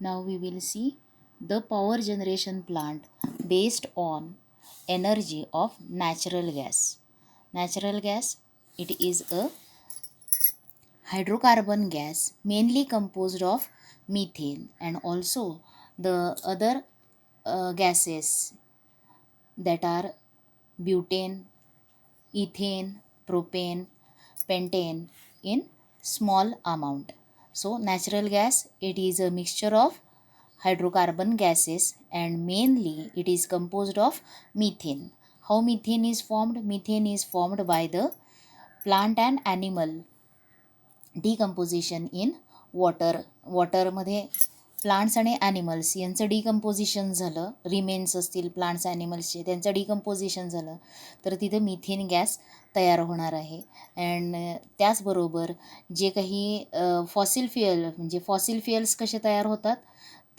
Now we will see the power generation plant based on energy of natural gas. Natural gas, it is a hydrocarbon gas mainly composed of methane and also the other gases that are butane, ethane, propane, pentane in small amount. So natural gas, it is a mixture of hydrocarbon gases and mainly it is composed of methane. How methane is formed? Methane is formed by the plant and animal decomposition in वॉटरमध्ये plants आणि animals यांचं decomposition झालं, remains असतील plants ॲनिमल्सचे त्यांचं decomposition झालं तर तिथं मिथेन गॅस तयार होणार आहे. अँड त्याचबरोबर जे काही फॉसिल फ्युएल्स कसे तयार होतात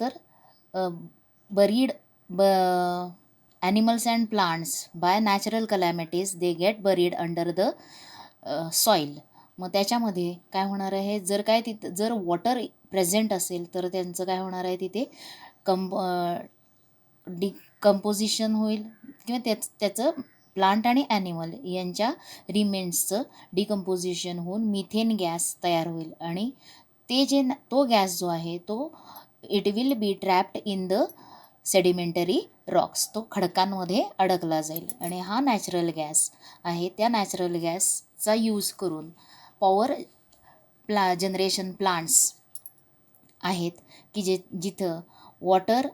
तर buried animals and plants by natural calamities they get buried under the soil. मग त्याच्यामध्ये काय होणार आहे, जर वॉटर प्रेझेंट असेल तर त्यांचं काय होणार आहे, तिथे डिकम्पोजिशन होईल किंवा त्याचं प्लांट आणि ॲनिमल यांच्या रिमेन्सचं डिकम्पोजिशन होऊन मिथेन गॅस तयार होईल आणि तो गॅस जो आहे तो it will be trapped in the sedimentary Roxx, तो खडकांमध्ये अडकला जाईल आणि हा नॅचरल गॅस आहे. त्या नॅचरल गॅसचा यूज करून पॉवर जनरेशन प्लांट्स आहेत की जिथं वॉटर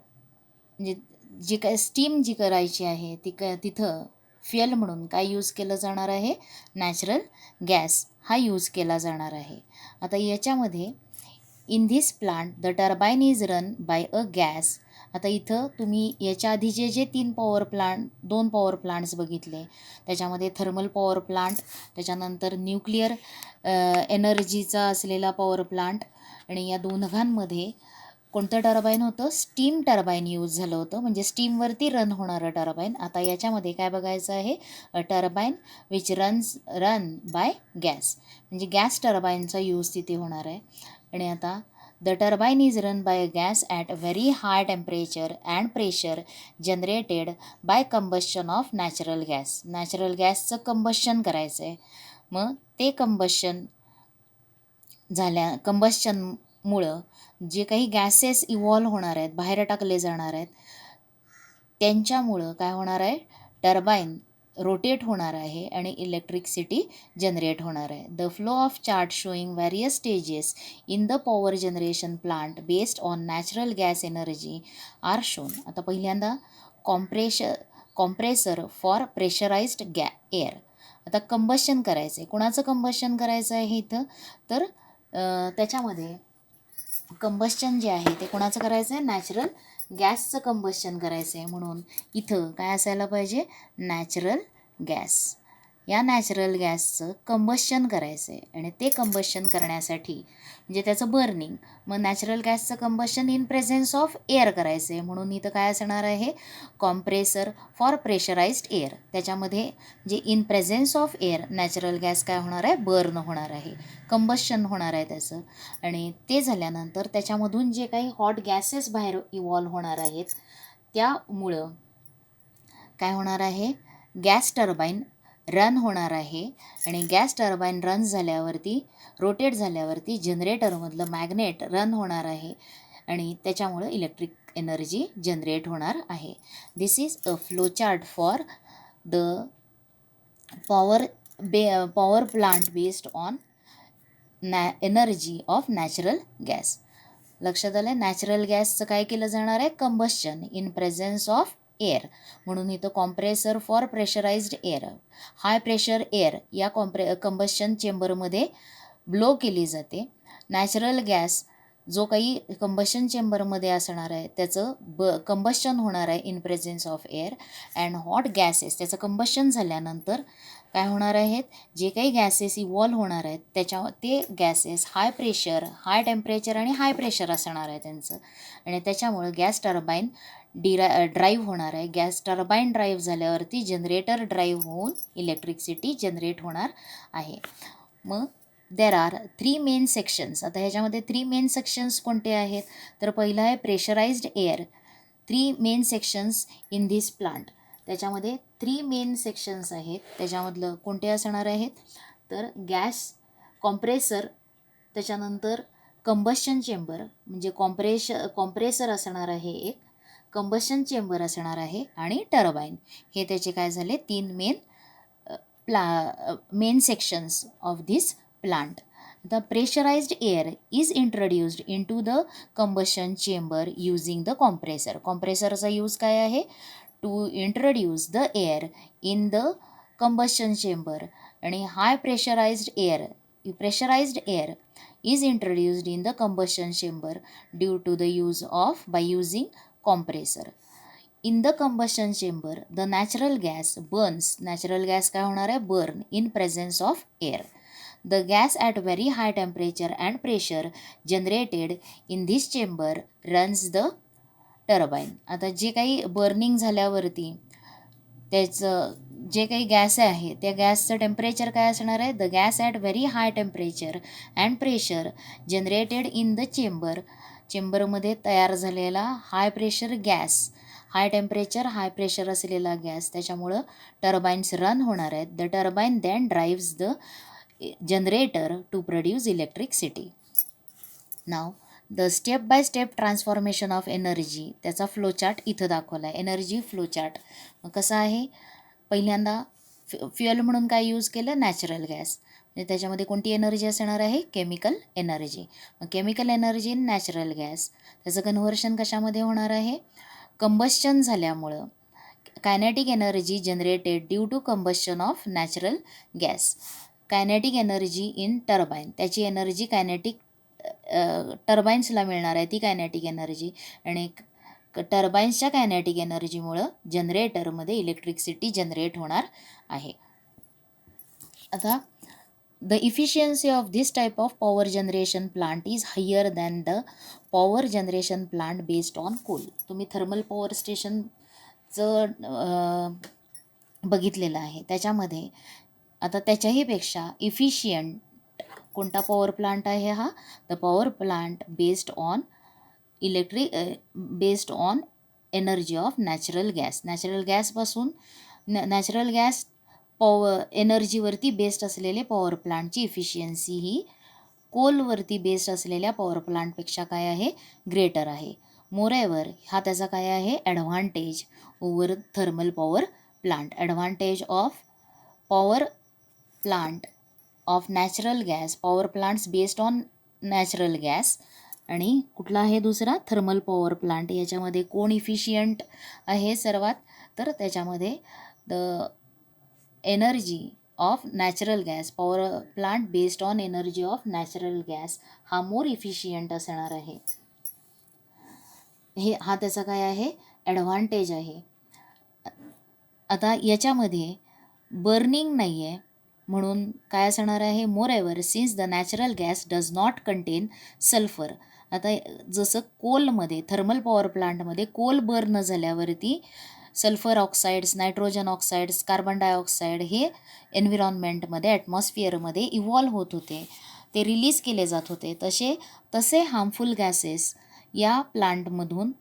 जी काय स्टीम जी करायची आहे तिथं फ्युएल म्हणून काय यूज केलं जाणार आहे, नॅचरल गॅस हा यूज केला जाणार आहे. आता याच्यामध्ये in this plant the turbine is run bye a gas. आता इथं तुम्ही याच्या आधीचे जे 2 पॉवर प्लांट्स बघितले त्याच्यामध्ये थर्मल पॉवर प्लांट, त्याच्यानंतर न्यूक्लिअर एनर्जीचा असलेला पॉवर प्लांट आणि या दोघांमध्ये कोणतं टर्बाईन होतं, स्टीम टर्बाईन यूज झालं होतं, म्हणजे स्टीमवरती रन होणारं टर्बाईन. आता याच्यामध्ये काय बघायचं आहे, a turbine which run by gas, म्हणजे गॅस टर्बाईनचा यूज तिथे होणार आहे. आणि आता the turbine is run by gas at very high temperature and pressure generated by combustion of natural gas. Natural गॅसचं कंबशन करायचं आहे. मग ते कंबशनमुळं जे काही गॅसेस इव्हॉल्व होणार आहेत, बाहेर टाकले जाणार आहेत, त्यांच्यामुळं काय होणार आहे, टर्बाईन रोटेट होणार आहे आणि इलेक्ट्रिसिटी जनरेट होणार आहे. The flow of chart showing various stages in the power generation plant based on natural gas energy are shown. आता पहिल्यांदा कॉम्प्रेसर फॉर प्रेशराइज्ड एअर. आता कंबशन करायचं आहे, कुणाचं कंबशन करायचं आहे इथं, तर त्याच्यामध्ये कंबशन जे आहे ते कोणाचं करायचं आहे, नॅचरल गॅसचं कंबशन करायचं आहे. म्हणून इथं काय असायला पाहिजे, नॅचरल गॅस. या नॅचरल गॅसचं कंबशन करायचं आहे आणि ते कंबशन करण्यासाठी म्हणजे त्याचं बर्निंग, मग नॅचरल गॅसचं combustion in presence of air करायचं आहे. म्हणून इथं काय असणार आहे, कॉम्प्रेसर फॉर प्रेशराइज्ड एअर. त्याच्यामध्ये जे in presence of air natural gas काय होणार आहे, बर्न होणार आहे, कंबशन होणार आहे त्याचं. आणि ते झाल्यानंतर त्याच्यामधून जे काही हॉट गॅसेस बाहेर इव्हॉल्व होणार आहेत त्यामुळं काय होणार आहे, गॅस टर्बाईन रन होणार आहे आणि गॅस टर्बाईन रन झाल्यावरती, रोटेट झाल्यावरती जनरेटरमधलं मॅग्नेट रन होणार आहे आणि त्याच्यामुळं इलेक्ट्रिक एनर्जी जनरेट होणार आहे. This is a flow chart for the power plant based on energy of natural gas. लक्षात आलं, नॅचरल गॅसचं काय केलं जाणार आहे, combustion in presence of air. म्हणून इथं compressor for pressurised air, high pressure air या कंबशन चेंबरमध्ये ब्लो केली जाते. नॅचरल गॅस जो काही कंबशन चेंबरमध्ये असणार आहे त्याचं कंबशन होणार आहे in presence of air and hot gases, त्याचं कंबशन झाल्यानंतर काय होणार आहेत, जे काही गॅसेस इव्हॉल्व होणार आहेत ते gases high pressure, high temperature आणि हाय प्रेशर असणार आहे त्यांचं. आणि त्याच्यामुळं गॅस टर्बाईन ड्राईव्ह होणार आहे. गॅस टर्बाईन ड्राईव्ह झाल्यावरती जनरेटर ड्राईव्ह होऊन इलेक्ट्रिसिटी जनरेट होणार आहे. मग देर आर 3 मेन सेक्शन्स. आता ह्याच्यामध्ये 3 मेन सेक्शन्स कोणते आहेत? तर पहिलं आहे pressurised air. 3 main sections in this plant. त्याच्यामध्ये 3 मेन सेक्शन्स आहेत. त्याच्यामधलं कोणते असणार आहेत? तर गॅस कॉम्प्रेसर, त्याच्यानंतर कंबशन चेंबर म्हणजे कॉम्प्रेसर असणार आहे एक, कंबशन चेंबर असणार आहे आणि टर्बाईन. हे त्याचे काय झाले? 3 main sections of this plant. The pressurized air is introduced into the combustion chamber using the compressor. Compressorचा यूज काय आहे? To introduce the air in the combustion chamber. आणि high pressurized air is introduced in the combustion chamber due to the use of by using compressor. In the combustion chamber, the natural gas burns. Natural gas काय होणार आहे? Burn in presence of air. The gas at very high temperature and pressure generated in this chamber runs the turbine. आता जे काही burning झाल्यावरती त्याचं जे काही गॅस आहे त्या गॅसचं टेम्परेचर काय असणार आहे? The gas at very high temperature and pressure generated in the चेंबरमध्ये तयार झालेला high pressure gas, high temperature high pressure असलेला गॅस, त्याच्यामुळं टर्बाईन्स रन होणार आहेत. The turbine then drives the generator to produce electricity. Now the step by step transformation of energy, त्याचा flowchart इथं दाखवला आहे. एनर्जी फ्लोचार्ट मग कसं आहे? पहिल्यांदा फ्युएल म्हणून काय यूज केलं? Natural gas. म्हणजे त्याच्यामध्ये कोणती एनर्जी असणार आहे? Chemical energy. मग chemical energy in natural gas, त्याचं कन्व्हर्शन कशामध्ये होणार आहे? कंबशन झाल्यामुळं kinetic energy generated due to combustion of natural gas. Kinetic energy in turbine, त्याची एनर्जी कायनेटिक टर्बाईन्सला मिळणार आहे ती कायनेटिक एनर्जी, आणि टर्बाईन्सच्या कायनेटिक एनर्जीमुळं जनरेटरमध्ये इलेक्ट्रिसिटी जनरेट होणार आहे. आता the efficiency of this type of power generation plant is higher than the power generation plant based on coal. तुम्ही थर्मल पॉवर स्टेशनचं बघितलेलं आहे. त्याच्यामध्ये आता त्याच्याही पेक्षा इफिशियंट कोणता पॉवर प्लांट आहे हा? The power plant based on energy of natural gas. Natural गॅसपासून नॅचरल गॅस पॉवर एनर्जीवरती बेस्ड असलेले पॉवर प्लांटची इफिशियन्सी ही कोलवरती बेस्ड असलेल्या पॉवर प्लांटपेक्षा काय आहे? ग्रेटर आहे. मोरेवर हा त्याचा काय आहे? Advantage over thermal power plant. Advantage of power plant of natural gas, power plants based on natural gas. आणि कुठला आहे दुसरा? Thermal power plant. याच्यामध्ये कोण इफिशियंट आहे सर्वात? तर त्याच्यामध्ये the energy of natural gas, power plant based on energy of natural gas हा मोर इफिशियंट असणार आहे. हा त्याचा काय आहे? ॲडव्हान्टेज आहे. आता याच्यामध्ये बर्निंग नाही आहे म्हणून काय असणार आहे? Moreover since the natural gas does not contain sulphur. आता जसं कोलमध्ये थर्मल पॉवर प्लांटमध्ये कोल बर्न झाल्यावरती sulphur oxides, nitrogen oxides, carbon dioxide हे एन्व्हिरॉन्मेंटमध्ये ॲटमॉस्फिअरमध्ये इव्हॉल्व होत होते, ते रिलीज केले जात होते. तसे हार्मफुल गॅसेस या प्लांटमधून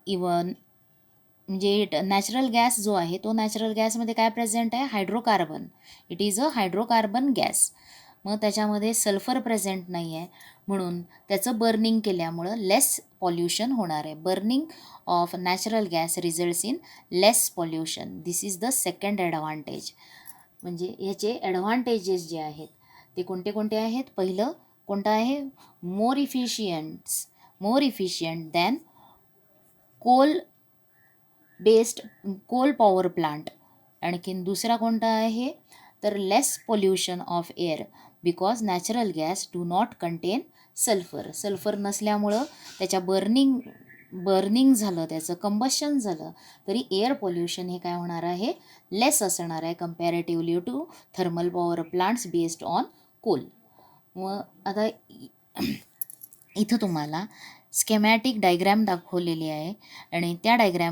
म्हणजे नॅचरल गॅस जो आहे तो नॅचरल गॅसमध्ये काय प्रेझेंट आहे? Hydrocarbon. It is a hydrocarbon gas. मग त्याच्यामध्ये सल्फर प्रेझेंट नाही आहे म्हणून त्याचं बर्निंग केल्यामुळं लेस पॉल्युशन होणार आहे. Burning of natural gas results in less pollution. This is the second advantage. म्हणजे ह्याचे ॲडव्हान्टेजेस जे आहेत ते कोणते कोणते आहेत? पहिलं कोणतं आहे? More efficient than coal power plant. आणखीन दुसरा कोणता आहे? तर less pollution of air because natural gas do not contain sulphur. Sulphur नसल्यामुळं त्याच्या बर्निंग झालं, त्याचं कंबशन झालं तरी एअर पोल्युशन हे काय होणार आहे? लेस असणार आहे comparatively to thermal power plants based on coal. मग आता इथं तुम्हाला स्केमॅटिक डायग्रॅम दाखवलेली आहे आणि त्या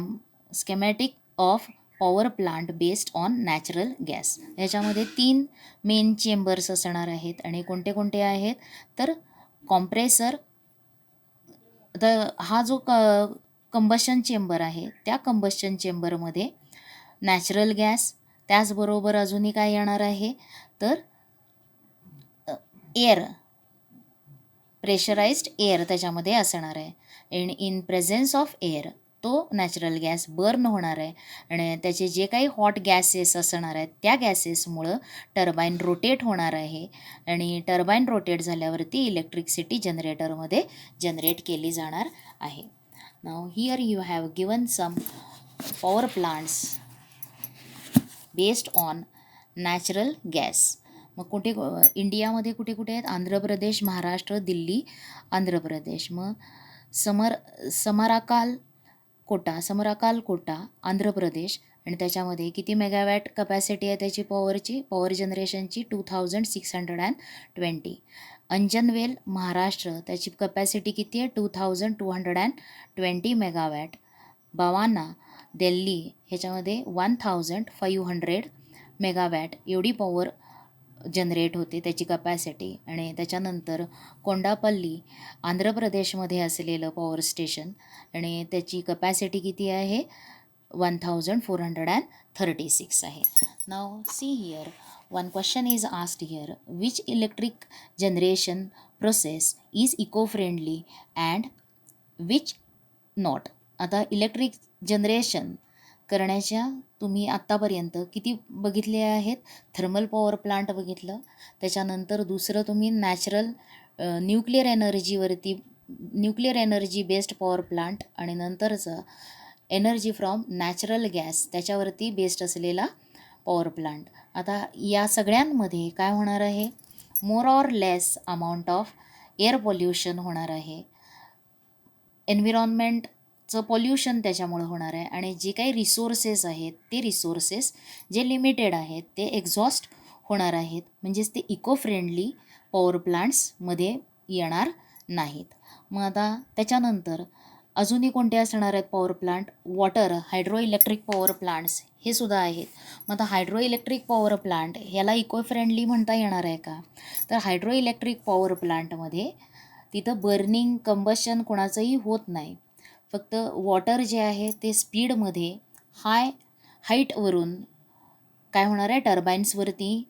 schematic of power plant based on natural gas. याच्यामध्ये 3 मेन चेंबर्स असणार आहेत आणि कोणते कोणते आहेत तर कॉम्प्रेसर, हा जो कंबशन चेंबर आहे त्या कंबशन चेंबरमध्ये नॅचरल गॅस, त्याचबरोबर अजूनही काय येणार आहे तर एअर, प्रेशराइज्ड एअर त्याच्यामध्ये असणार आहे. आणि इन प्रेझेन्स ऑफ एअर तो नॅचरल गॅस बर्न होणार आहे आणि त्याचे जे काही हॉट गॅसेस असणार आहेत त्या गॅसेसमुळं टर्बाईन रोटेट होणार आहे आणि टर्बाईन रोटेट झाल्यावरती इलेक्ट्रिसिटी जनरेटरमध्ये जनरेट केली जाणार आहे. Now here you have given some power plants based on natural gas. मग कुठे इंडियामध्ये कुठे कुठे आहेत? आंध्र प्रदेश, महाराष्ट्र, दिल्ली, आंध्र प्रदेश. मग समराकाल कोटा आंध्र प्रदेश आणि त्याच्यामध्ये किती मेगावॅट कपॅसिटी आहे त्याची पॉवर जनरेशनची 2620. अंजनवेल महाराष्ट्र, त्याची कपॅसिटी किती आहे 2220 मेगावॅट. बवाना दिल्ली ह्याच्यामध्ये 1500 मेगावॅट एवढी पॉवर जनरेट होते त्याची कपॅसिटी. आणि त्याच्यानंतर कोंडापल्ली आंध्र प्रदेशमध्ये असलेलं पॉवर स्टेशन आणि त्याची कपॅसिटी किती आहे 1436 आहे. Now see here one question is asked here, which electric generation process is eco friendly and which not. आता इलेक्ट्रिक जनरेशन करण्याच्या तुम्ही आत्तापर्यंत किती बघितले आहेत? थर्मल पॉवर प्लांट बघितलं, त्याच्यानंतर दुसरं तुम्ही natural nuclear energy based power plant आणि नंतरचं एनर्जी फ्रॉम नॅचरल गॅस त्याच्यावरती बेस्ड असलेला पॉवर प्लांट. आता या सगळ्यांमध्ये काय होणार आहे? More or less amount of air pollution होणार आहे, एन्व्हिरॉन्मेंटचं पॉल्युशन त्याच्यामुळे होणार आहे आणि जे काही रिसोर्सेस आहेत ते रिसोर्सेस जे लिमिटेड आहेत ते एक्झॉस्ट होणार आहेत, म्हणजेच ते इको फ्रेंडली पॉवर प्लांट्समध्ये येणार नाहीत. मग आता त्याच्यानंतर अजूनही कोणते असणार आहेत power plant? Water hydro electric power plants हे सुद्धा आहेत. मग आता हायड्रो इलेक्ट्रिक पॉवर प्लांट ह्याला इको फ्रेंडली म्हणता येणार आहे का? तर हायड्रो इलेक्ट्रिक पॉवर प्लांटमध्ये तिथं बर्निंग कंबशन कोणाचंही होत नाही, फक्त वॉटर जे आहे ते स्पीडमध्ये हाईटवरून काय होणार आहे टर्बाईन्सवरती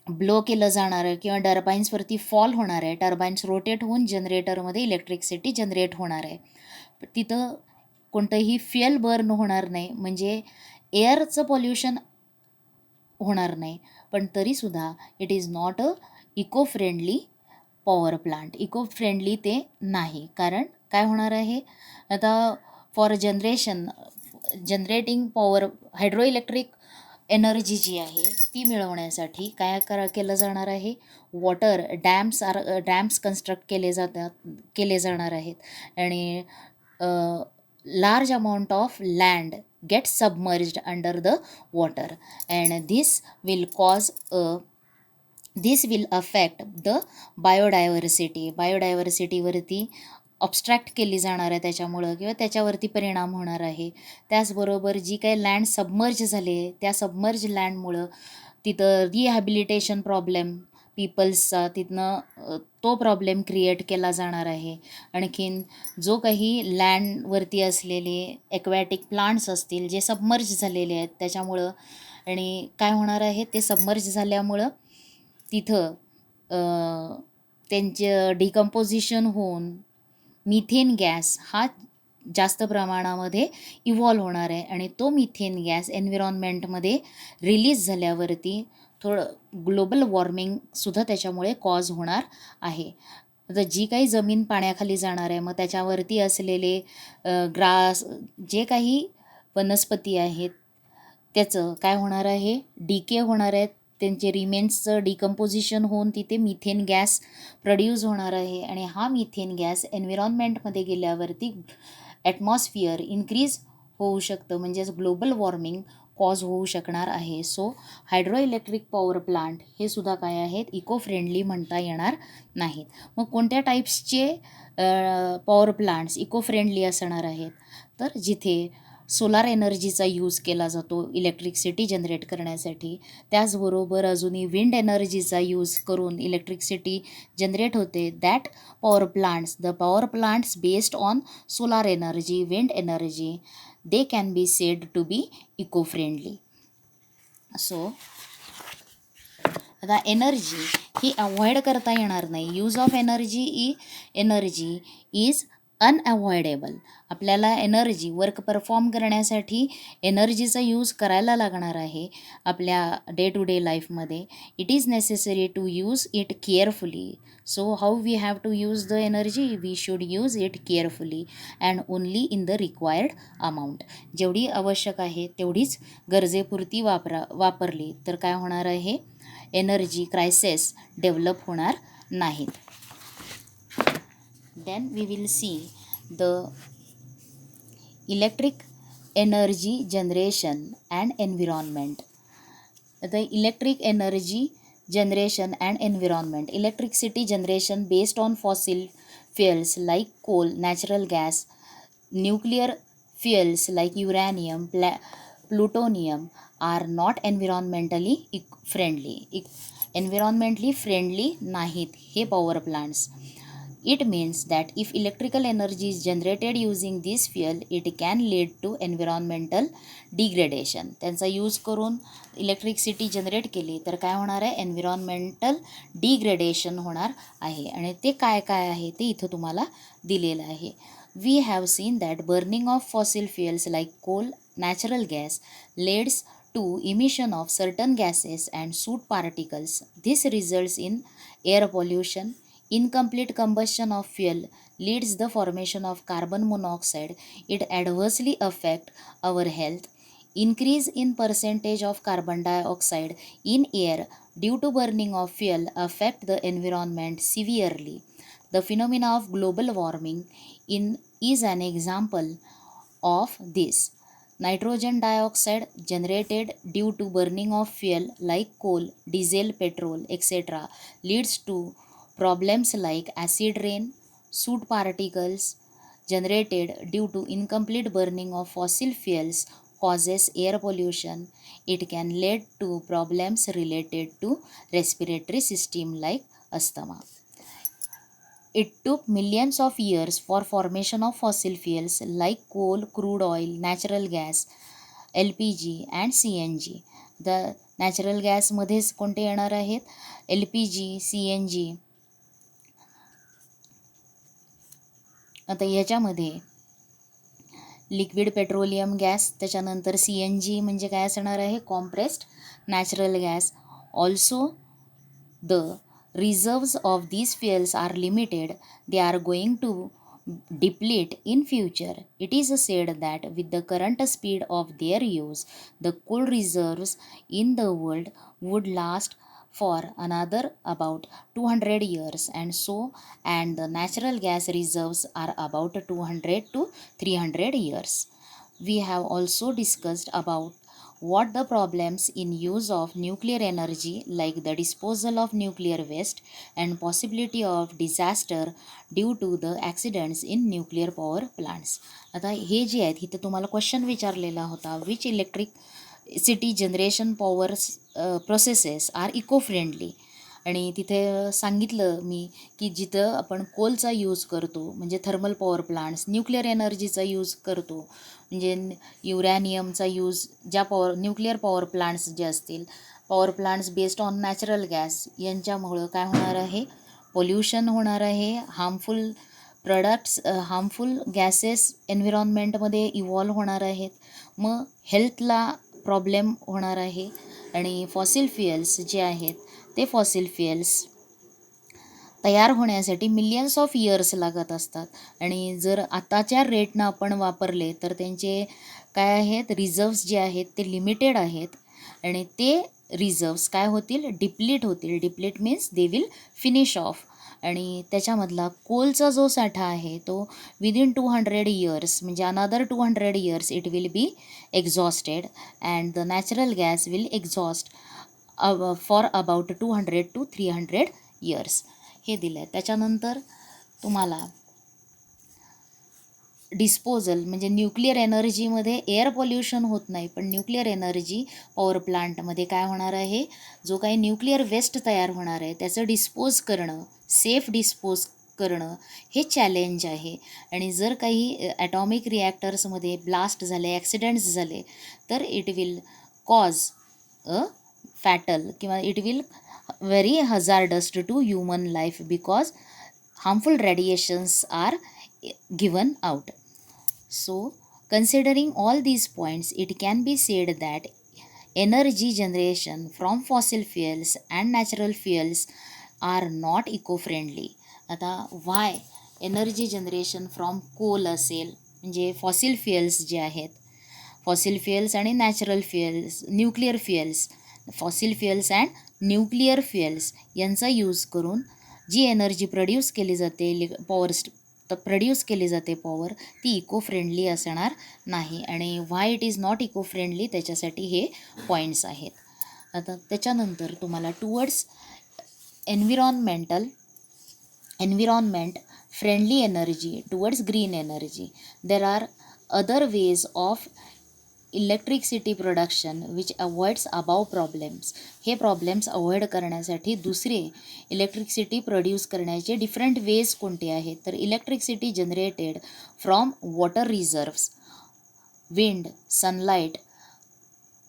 ब्लो केलं जाणार आहे किंवा टर्बाईन्सवरती फॉल होणार आहे. टर्बाईन्स रोटेट होऊन जनरेटरमध्ये इलेक्ट्रिसिटी जनरेट होणार आहे. तिथं कोणतंही फ्युएल बर्न होणार नाही, म्हणजे एअरचं पॉल्युशन होणार नाही, पण तरीसुद्धा it is not a eco friendly power plant. Eco friendly ते नाही, कारण काय होणार आहे आता for generating power hydro electric energy जी आहे ती मिळवण्यासाठी काय केलं जाणार आहे? वॉटर डॅम्स कन्स्ट्रक्ट केले जाणार आहेत आणि large amount of land get submerged under the water and this will affect the बायोडायव्हर्सिटीवरती ऑब्स्ट्रॅक्ट केली जाणार आहे त्याच्यामुळं किंवा त्याच्यावरती परिणाम होणार आहे. त्याचबरोबर जी काही लँड सबमर्ज झाले त्या सबमर्ज लँडमुळं तिथं रिहॅबिलिटेशन प्रॉब्लेम पीपल्सचा तिथनं तो प्रॉब्लेम क्रिएट केला जाणार आहे. आणखीन जो काही लँडवरती असलेले ॲक्वॅटिक प्लांट्स असतील जे सबमर्ज झालेले आहेत त्याच्यामुळं आणि काय होणार आहे ते सबमर्ज झाल्यामुळं तिथं त्यांचं डिकम्पोजिशन होऊन मिथेन गॅस हा जास्त प्रमाणामध्ये इव्हॉल्व होणार आहे आणि तो मिथेन गॅस एन्व्हिरॉन्मेंटमध्ये रिलीज झाल्यावरती थोडं ग्लोबल वॉर्मिंगसुद्धा त्याच्यामुळे कॉज होणार आहे. आता जी काही जमीन पाण्याखाली जाणार आहे मग त्याच्यावरती असलेले ग्रास जे काही वनस्पती आहेत त्याचं काय होणार आहे? डिके होणार आहेत, त्यांचे रिमेन्सचं डिकम्पोजिशन होऊन तिथे मिथेन गॅस प्रोड्यूस होणार आहे आणि हा मिथेन गॅस एन्व्हिरॉन्मेंटमध्ये गेल्यावरती ॲटमॉस्फिअर इन्क्रीज होऊ शकतं, म्हणजेच ग्लोबल वॉर्मिंग कॉज होऊ शकणार आहे. So hydro electric power plant हे सुद्धा काय आहेत? इको फ्रेंडली म्हणता येणार नाहीत. मग कोणत्या टाईप्सचे पॉवर प्लांट्स इको फ्रेंडली असणार आहेत? तर जिथे सोलार एनर्जीचा यूज केला जातो इलेक्ट्रिसिटी जनरेट करण्यासाठी. त्याचबरोबर अजूनही विंड एनर्जीचा यूज करून इलेक्ट्रिसिटी जनरेट होते. That power plants based on solar energy, wind energy, they can be said to be eco friendly. So आता एनर्जी ही अवॉइड करता येणार नाही. Use of energy is unavoidable. आपल्याला वर्क परफॉर्म करण्यासाठी एनर्जीचा यूज करायला लागणार आहे आपल्या डे टू डे लाईफमध्ये. It is necessary to use it carefully. So how we have to use the energy? We should use it carefully and only in the required amount. जेवढी आवश्यक आहे तेवढीच गरजेपुरती वापरली तर काय होणार आहे? एनर्जी क्रायसिस डेव्हलप होणार नाहीत. Then we will see the electric energy generation and environment. The electric energy generation and environment. Electricity generation based on fossil fuels like coal, natural gas, nuclear fuels like uranium, plutonium are not environmentally friendly नाहीत हे power plants. It means that if electrical energy is generated using this fuel, it can lead to environmental degradation. त्यांचा use करून electricity generate केली तर काय होणार आहे? एन्व्हिरॉन्मेंटल degradation होणार आहे. आणि ते काय काय आहे ते इथं तुम्हाला दिलेलं आहे. We have seen that burning of fossil fuels like coal, natural gas leads to emission of certain gases and soot particles. This results in air pollution. Incomplete combustion of fuel leads the formation of carbon monoxide. It adversely affects our health. Increase in percentage of carbon dioxide in air due to burning of fuel affect the environment severely. The phenomena of global warming is an example of this. Nitrogen dioxide generated due to burning of fuel like coal, diesel, petrol, etc. leads to problems like acid rain. Soot particles generated due to incomplete burning of fossil fuels causes air pollution. It can lead to problems related to respiratory system like asthma. It took millions of years for formation of fossil fuels like coal, crude oil, natural gas, LPG and CNG. The natural gas मध्येच कोणते येणार आहेत? LPG, CNG. आता याच्यामध्ये liquid petroleum gas, त्याच्यानंतर CNG म्हणजे काय असणार आहे? Compressed natural gas. Also the reserves of these fuels are limited. They are going to deplete in future. It is said that with the current speed of their use, the coal reserves in the world would last for another about 200 years and the natural gas reserves are about 200 to 300 years. We have also discussed about what the problems in use of nuclear energy like the disposal of nuclear waste and possibility of disaster due to the accidents in nuclear power plants. आता हे जे आहेत इथं तुम्हाला question विचारलेला होता, which electricity generation power processes are eco friendly. आणि तिथे सांगितलं मी की जिथं आपण कोलचा यूज करतो म्हणजे थर्मल पॉवर प्लांट्स, न्यूक्लिअर एनर्जीचा यूज करतो म्हणजे युरॅनियमचा यूज, ज्या न्यूक्लिअर पॉवर प्लांट्स जे असतील, power plants based on natural gas, यांच्यामुळं काय होणार आहे? पोल्युशन होणार आहे. हार्मफुल गॅसेस एन्व्हिरॉन्मेंटमध्ये इव्हॉल्व होणार आहेत. मग हेल्थला प्रॉब्लेम होणार आहे. आणि फॉसिल फ्युएल्स जे आहेत ते फॉसिल फ्युएल्स तयार होण्यासाठी मिलियन्स ऑफ इयर्स लागत असतात. आणि जर आताच्या रेटनं आपण वापरले तर त्यांचे काय आहेत? रिझर्व्स जे आहेत ते लिमिटेड आहेत. आणि ते रिझर्व्स काय होतील? डिप्लीट होतील. Deplete means they will finish off. आणि त्याच्यामधला कोलचा जो साठा आहे तो विदिन 200 इयर्स म्हणजे another 200 years it will be exhausted and the natural gas will exhaust for about 200 to 300 years. हे दिलं आहे. त्याच्यानंतर तुम्हाला डिस्पोजल म्हणजे न्यूक्लिअर एनर्जीमध्ये एअर पोल्युशन होत नाही, पण न्यूक्लिअर एनर्जी पॉवर प्लांटमध्ये काय होणार आहे, जो काही न्यूक्लिअर वेस्ट तयार होणार आहे त्याचं डिस्पोज करणं, सेफ डिस्पोज करणं हे चॅलेंज आहे. आणि जर काही ॲटॉमिक रिॲक्टर्समध्ये ब्लास्ट झाले, ॲक्सिडेंट्स झाले, तर it will cause a fatal किंवा it will very hazardous to human life because harmful radiations are given out. So, considering all these points, it can be said that energy generation from fossil fuels and natural fuels are not eco-friendly. आता why energy generation from coal असेल म्हणजे fossil fuels जे आहेत, fossil fuels आणि natural fuels, nuclear fuels, fossil fuels and nuclear fuels यांचा use करून जी energy produce केली जाते, प्रोड्यूस केली जाते पॉवर, ती इको फ्रेंडली असणार नाही. आणि why it is not eco friendly त्याच्यासाठी हे पॉईंट्स आहेत. आता त्याच्यानंतर तुम्हाला towards environment friendly energy, towards green energy, there are other ways of electricity production which avoids above problems. हे प्रॉब्लेम्स अवॉइड करण्यासाठी दुसरे इलेक्ट्रिसिटी प्रोड्यूस करण्याचे डिफरंट वेज कोणते आहेत, तर electricity generated from water reserves, wind, sunlight,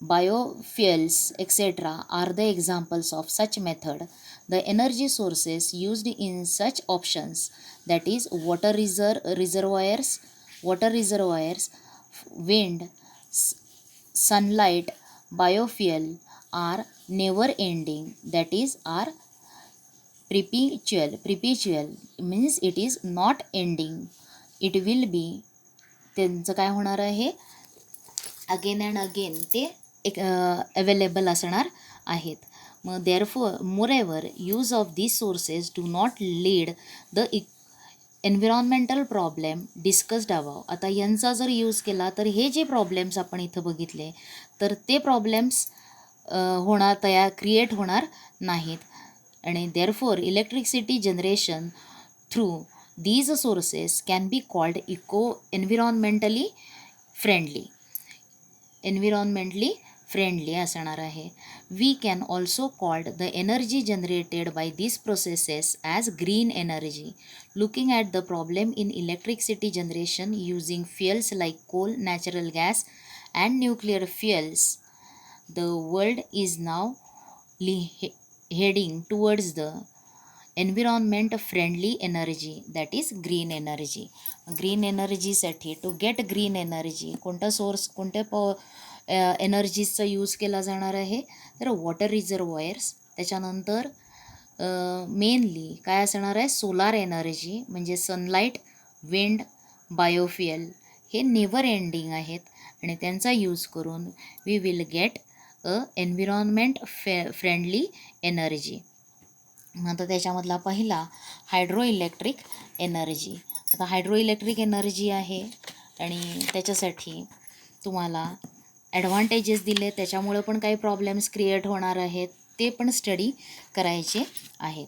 biofuels, etc. are the examples of such method. The energy sources used in such options, that is water reservoirs, wind, sunlight, biofuel, are never ending, that is are perpetual means it is not ending, it will be, त्यांचं काय होणार आहे, again and again ते available असणार आहेत. मग moreover use of these sources do not lead the environmental problem discussed above. आता यांचा जर यूज केला तर हे जे प्रॉब्लेम्स आपण इथं बघितले तर ते प्रॉब्लेम्स क्रिएट होणार नाहीत. आणि therefore electricity generation through these sources can be called environmentally friendly असणार आहे. We can also called the energy generated by these processes as green energy. Looking at the problem in electricity generation using fuels like coal, natural gas and nuclear fuels, the world is now heading towards the environment friendly energy, that is green energy. Green एनर्जीसाठी to get green energy कोणत्या एनर्जीजचा use केला जाणार आहे, तर water रिझर्वॉयर्स, त्याच्यानंतर mainly काय असणार आहे, सोलार एनर्जी म्हणजे सनलाईट, विंड, बायोफ्युएल हे नेवर एंडिंग आहेत आणि त्यांचा यूज करून we will get environment friendly energy. आता त्याच्यामधला पहिला हायड्रो इलेक्ट्रिक एनर्जी. आता हायड्रो इलेक्ट्रिक एनर्जी आहे आणि त्याच्यासाठी तुम्हाला ॲडव्हान्टेजेस दिले, त्याच्यामुळे पण काही प्रॉब्लेम्स क्रिएट होणार आहेत, ते पण स्टडी करायचे आहेत.